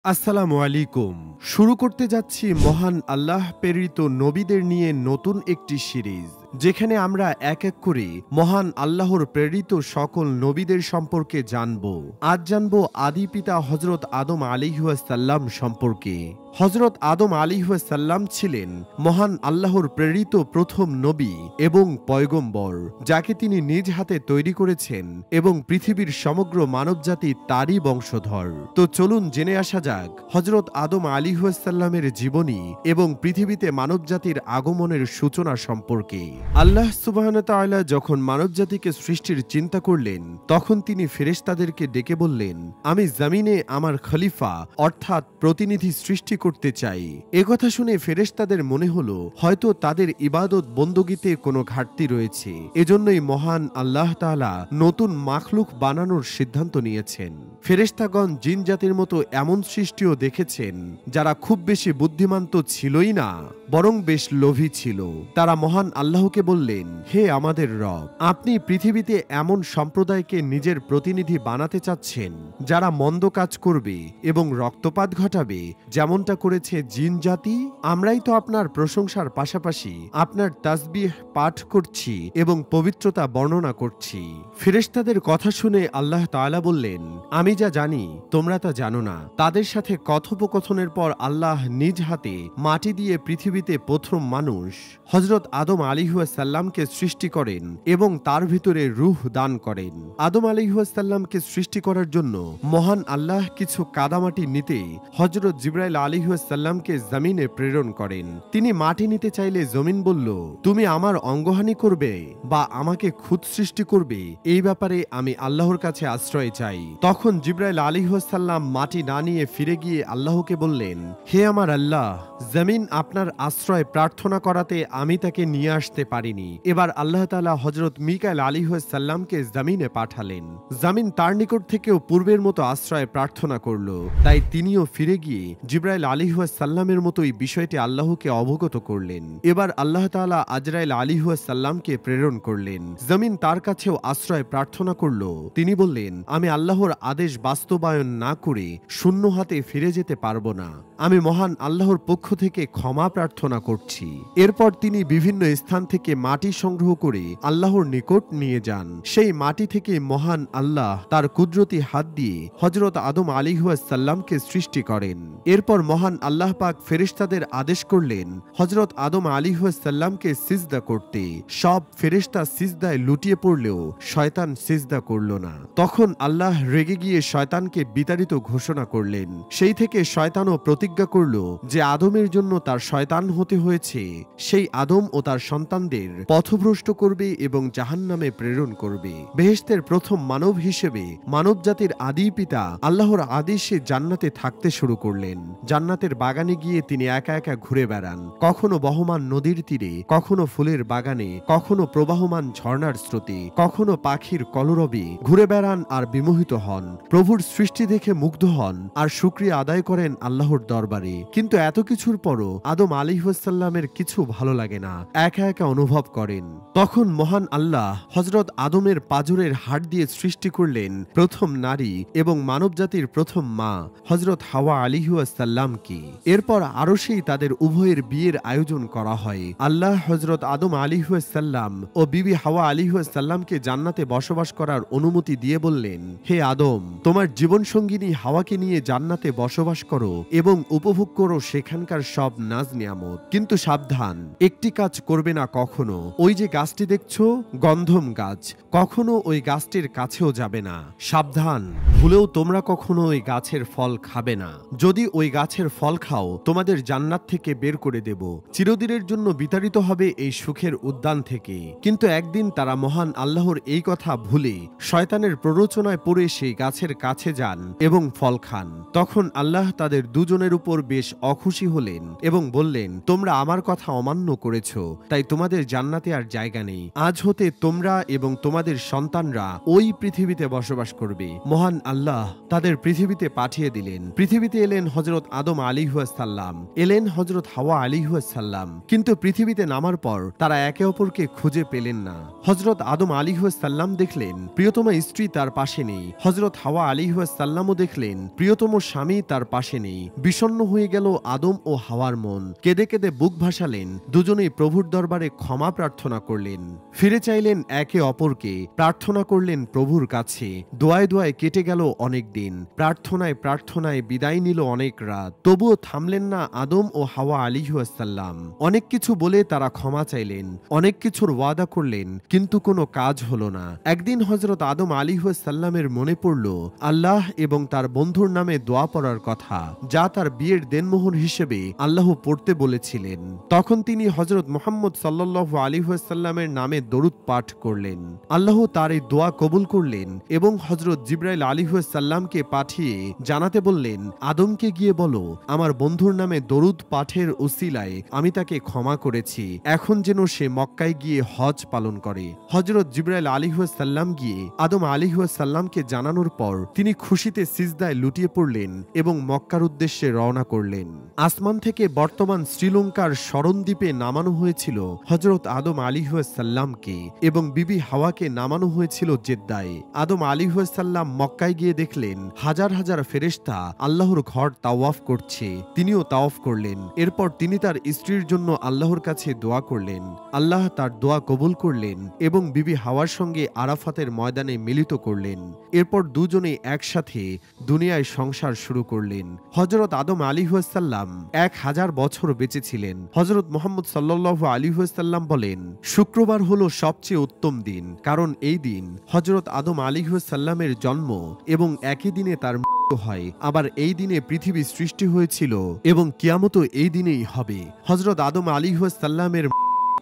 আসসালামু আলাইকুম। শুরু করতে যাচ্ছি মহান আল্লাহ প্রেরিত নবীদের নিয়ে নতুন একটি সিরিজ, যেখানে আমরা এক এক করে মহান আল্লাহর প্রেরিত সকল নবীদের সম্পর্কে জানব। আজ জানব আদি পিতা হযরত আদম আলাইহিসসালাম সম্পর্কে। হযরত আদম আলাইহিসসালাম ছিলেন মহান আল্লাহর প্রেরিত প্রথম নবী এবং পয়গম্বর, যাকে তিনি নিজ হাতে তৈরি করেছেন এবং পৃথিবীর সমগ্র মানবজাতি তারই বংশধর। তো চলুন জেনে আসা যাক হযরত আদম আলাইহিসসালামের জীবনী এবং পৃথিবীতে মানবজাতির আগমনের সূচনা সম্পর্কে। আল্লাহ সুবহানাহু ওয়া তাআলা যখন মানবজাতিকে সৃষ্টির চিন্তা করলেন, তখন তিনি ফেরেশতাদেরকে ডেকে বললেন, আমি জমিনে আমার খলিফা অর্থাৎ প্রতিনিধি সৃষ্টি করতে চাই। একথা শুনে ফেরেশতাদের মনে হলো হয়তো তাদের ইবাদত বন্দগিতে কোনো ঘাটতি রয়েছে, এজন্যই মহান আল্লাহ তাআলা নতুন মাখলুক বানানোর সিদ্ধান্ত নিয়েছেন। ফেরেশতাগণ জিন জাতির মতো এমন সৃষ্টিও দেখেছেন যারা খুব বেশি বুদ্ধিমান তো ছিলই না, বরং বেশ লোভী ছিল। তারা মহান আল্লাহকে বললেন, হে আমাদের রব, আপনি পৃথিবীতে এমন সম্প্রদায়কে নিজের প্রতিনিধি বানাতে চাচ্ছেন যারা মন্দ কাজ করবে এবং রক্তপাত ঘটাবে, যেমনটা করেছে জিন জাতি। আমরাই তো আপনার প্রশংসার পাশাপাশি আপনার তাসবিহ পাঠ করছি এবং পবিত্রতা বর্ণনা করছি। ফেরেশতাদের কথা শুনে আল্লাহ তাআলা বললেন, আমি যা জানি তোমরা তা জানো না। তাদের সাথে কথোপকথনের পর আল্লাহ নিজ হাতে মাটি দিয়ে পৃথিবীতে প্রথম মানুষ হযরত আদম আলাইহিসসালামকে সৃষ্টি করেন এবং তার ভিতরে রূহ দান করেন। আদম আলাইহিসসালামকে সৃষ্টি করার জন্য মহান আল্লাহ কিছু কাদামাটি নিতে হযরত জিবরাইল আলাইহিসসালামকে জমিনে প্রেরণ করেন। তিনি মাটি নিতে চাইলে জমিন বলল, তুমি আমার অঙ্গহানি করবে বা আমাকে খুদ সৃষ্টি করবে, এই ব্যাপারে আমি আল্লাহর কাছে আশ্রয় চাই। তখন জিবরাইল আলাইহিসসালাম মাটি না নিয়ে ফিরে গিয়ে আল্লাহকে বললেন, হে আমার আল্লাহ, জমিন আপনার আশ্রয় প্রার্থনা করাতে আমি তাকে নিয়ে আসতে পারিনি। এবার আল্লাহ তাআলা হযরত মিকাইল আলাইহিসসালামকে জমিনে পাঠালেন। জমিন তার নিকট থেকেও পূর্বের মতো আশ্রয় প্রার্থনা করল, তাই তিনিও ফিরে গিয়ে জিবরাইল আলাইহিসসালামের মতোই বিষয়টি আল্লাহকে অবগত করলেন। এবার আল্লাহ তাআলা আজরাইল আলাইহিসসালামকে প্রেরণ করলেন। জমিন তার কাছেও আশ্রয় প্রার্থনা করল। তিনি বললেন, আমি আল্লাহর আদেশ বাস্তবায়ন না করে শূন্য হাতে ফিরে যেতে পারবো না। আমি মহান আল্লাহর পক্ষ থেকে ক্ষমা প্রার্থনা করছি। এরপর তিনি বিভিন্ন স্থান থেকে মাটি সংগ্রহ করে আল্লাহর নিকট নিয়ে যান। সেই মাটি থেকে মহান আল্লাহ তার কুদরতি হাত দিয়ে হযরত আদম আলাইহিসসালামকে সৃষ্টি করেন। এরপর মহান আল্লাহ পাক ফেরেশতাদের আদেশ করলেন হযরত আদম আলাইহিসসালামকে সিজদা করতে। সব ফেরেশতা সিজদায় লুটিয়ে পড়লেও শয়তান সিজদা করল না। তখন আল্লাহ রেগে গিয়ে শয়তানকে বিতাড়িত ঘোষণা করলেন। সেই থেকে শয়তানও প্রতিজ্ঞা করল যে আদমের জন্য তার শয়তান হতে হয়েছে, সেই আদম ও তার সন্তানদের পথভ্রষ্ট করবে এবং জাহান্নামে প্রেরণ করবে। বেহেশতের প্রথম মানব হিসেবে মানব জাতির আদি পিতা আল্লাহর আদেশে জান্নাতে থাকতে শুরু করলেন। জান্নাতের বাগানে গিয়ে তিনি একা একা ঘুরে বেড়ান, কখনো বহমান নদীর তীরে, কখনো ফুলের বাগানে, কখনো প্রবাহমান ঝর্ণার স্রোতে, কখনো পাখির কলরবে ঘুরে বেড়ান আর বিমোহিত হন। প্রভুর সৃষ্টি দেখে মুগ্ধ হন আর শুকরিয়া আদায় করেন আল্লাহর দরবারে। কিন্তু এত কিছুর পরও আদম আলাইহিসসালামের কিছু ভালো লাগে না, একা একা অনুভব করেন। তখন মহান আল্লাহ হযরত আদমের পাঁজরের হাড় দিয়ে সৃষ্টি করলেন প্রথম নারী এবং মানবজাতির প্রথম মা হযরত হাওয়া আলাইহিসসালামকে। এরপর আরশেই তাদের উভয়ের বিয়ের আয়োজন করা হয়। আল্লাহ হযরত আদম আলাইহিসসালাম ও বিবি হাওয়া আলাইহিসসালামকে জান্নাতে বসবাস করার অনুমতি দিয়ে বললেন, হে আদম, তোমার জীবন সঙ্গিনী হাওয়াকে নিয়ে জান্নাতে বসবাস করো এবং উপভোগ করো সেখানকার সব নাজ নিয়ামত। কিন্তু সাবধান, একটি কাজ করবে না কখনো। ওই যে গাছটি দেখছো, গন্ধম গাছ, কখনো ওই গাছটির কাছেও যাবে না। সাবধান, ভুলেও তোমরা কখনো ওই গাছের ফল খাবে না। যদি ওই গাছের ফল খাও, তোমাদের জান্নাত থেকে বের করে দেব, চিরদিনের জন্য বিতাড়িত হবে এই সুখের উদ্যান থেকে। কিন্তু একদিন তারা মহান আল্লাহর এই কথা ভুলে শয়তানের প্ররোচনায় পড়ে সেই গাছের কাছে যান এবং ফল খান। তখন আল্লাহ তাদের দুজনের উপর বেশ অখুশি হলে করলেন এবং বললেন, তোমরা আমার কথা অমান্য করেছ, তাই তোমাদের জান্নাতে আর জায়গা নেই। আজ হতে তোমরা এবং তোমাদের সন্তানরা ওই পৃথিবীতে বসবাস করবে। মহান আল্লাহ তাদের পৃথিবীতে পাঠিয়ে দিলেন। পৃথিবীতে এলেন হযরত আদম আলাইহিসসালাম, এলেন হযরত হাওয়া আলাইহিসসালাম। কিন্তু পৃথিবীতে নামার পর তারা একে অপরকে খুঁজে পেলেন না। হযরত আদম আলাইহিসসালাম দেখলেন প্রিয়তমা স্ত্রী তার পাশে নেই। হযরত হাওয়া আলাইহিসসালামও দেখলেন প্রিয়তম স্বামী তার পাশে নেই। বিষণ্ণ হয়ে গেল আদম ও হাওয়ার মন। কেঁদে কেঁদে বুক ভাসালেন। দুজনেই প্রভুর দরবারে ক্ষমা প্রার্থনা করলেন, ফিরে চাইলেন একে অপরকে, প্রার্থনা করলেন প্রভুর কাছে। দোয়ায় দোয়ায় কেটে গেল অনেক দিন, প্রার্থনায় প্রার্থনায় বিদায় নিল অনেক রাত। তবুও থামলেন না আদম ও হাওয়া আলাইহিসসালাম। অনেক কিছু বলে তারা ক্ষমা চাইলেন, অনেক কিছুর ওয়াদা করলেন, কিন্তু কোনো কাজ হলো না। একদিন হযরত আদম আলাইহিসসালামের মনে পড়ল আল্লাহ এবং তার বন্ধুর নামে দোয়া পড়ার কথা, যা তার বিয়ের দেনমোহর হিসেবে আল্লাহ পড়তে বলেছিলেন। তখন তিনি হযরত মুহাম্মদ সাল্লাল্লাহু আলাইহি ওয়াসাল্লামের নামে দরুদ পাঠ করলেন। আল্লাহ তার এই দোয়া কবুল করলেন এবং হযরত জিবরাইল আলাইহিসসালামকে পাঠিয়ে জানাতে বললেন, আদমকে গিয়ে বলো আমার বন্ধুর নামে দরুদ পাঠের উসিলায় আমি তাকে ক্ষমা করেছি, এখন যেন সে মক্কায় গিয়ে হজ পালন করে। হযরত জিবরাইল আলাইহিসসালাম গিয়ে আদম আলাইহিসসালামকে জানানোর পর তিনি খুশিতে সিজদায় লুটিয়ে পড়লেন এবং মক্কার উদ্দেশ্যে রওনা করলেন। আসমান থেকে বর্তমান শ্রীলঙ্কার শরণদ্বীপে নামানো হয়েছিল হযরত আদম আলাইহিসসালামকে এবং বিবি হাওয়াকে নামানো হয়েছিল জেদ্দায়। আদম আলাইহিসসালাম মক্কায় গিয়ে দেখলেন হাজার হাজার ফেরেশতা আল্লাহর ঘর তাওয়াফ করছে, তিনিও তাওয়াফ করলেন। এরপর তিনি তার স্ত্রীর জন্য আল্লাহর কাছে দোয়া করলেন। আল্লাহ তার দোয়া কবুল করলেন এবং বিবি হাওয়ার সঙ্গে আরাফাতের ময়দানে মিলিত করলেন। এরপর দুজনে একসাথে দুনিয়ায় সংসার শুরু করলেন। হযরত আদম আলাইহিসসালাম 1000 বছর বেঁচে ছিলেন। হযরত মুহাম্মদ সাল্লাল্লাহু আলাইহি ওয়াসাল্লাম বলেন, শুক্রবার হলো সবচেয়ে উত্তম দিন, কারণ এই দিন হযরত আদম আলাইহিসসালামের জন্ম এবং একই দিনে তার মৃত্যু হয়। আবার এই দিনে পৃথিবী সৃষ্টি হয়েছিল এবং কিয়ামতও এই দিনেই হবে। হযরত আদম আলাইহিসসালামের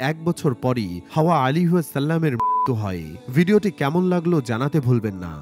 1 বছর পরই হাওয়া আলাইহিসসালামের মৃত্যু হয়। ভিডিওটি কেমন লাগলো জানাতে ভুলবেন না।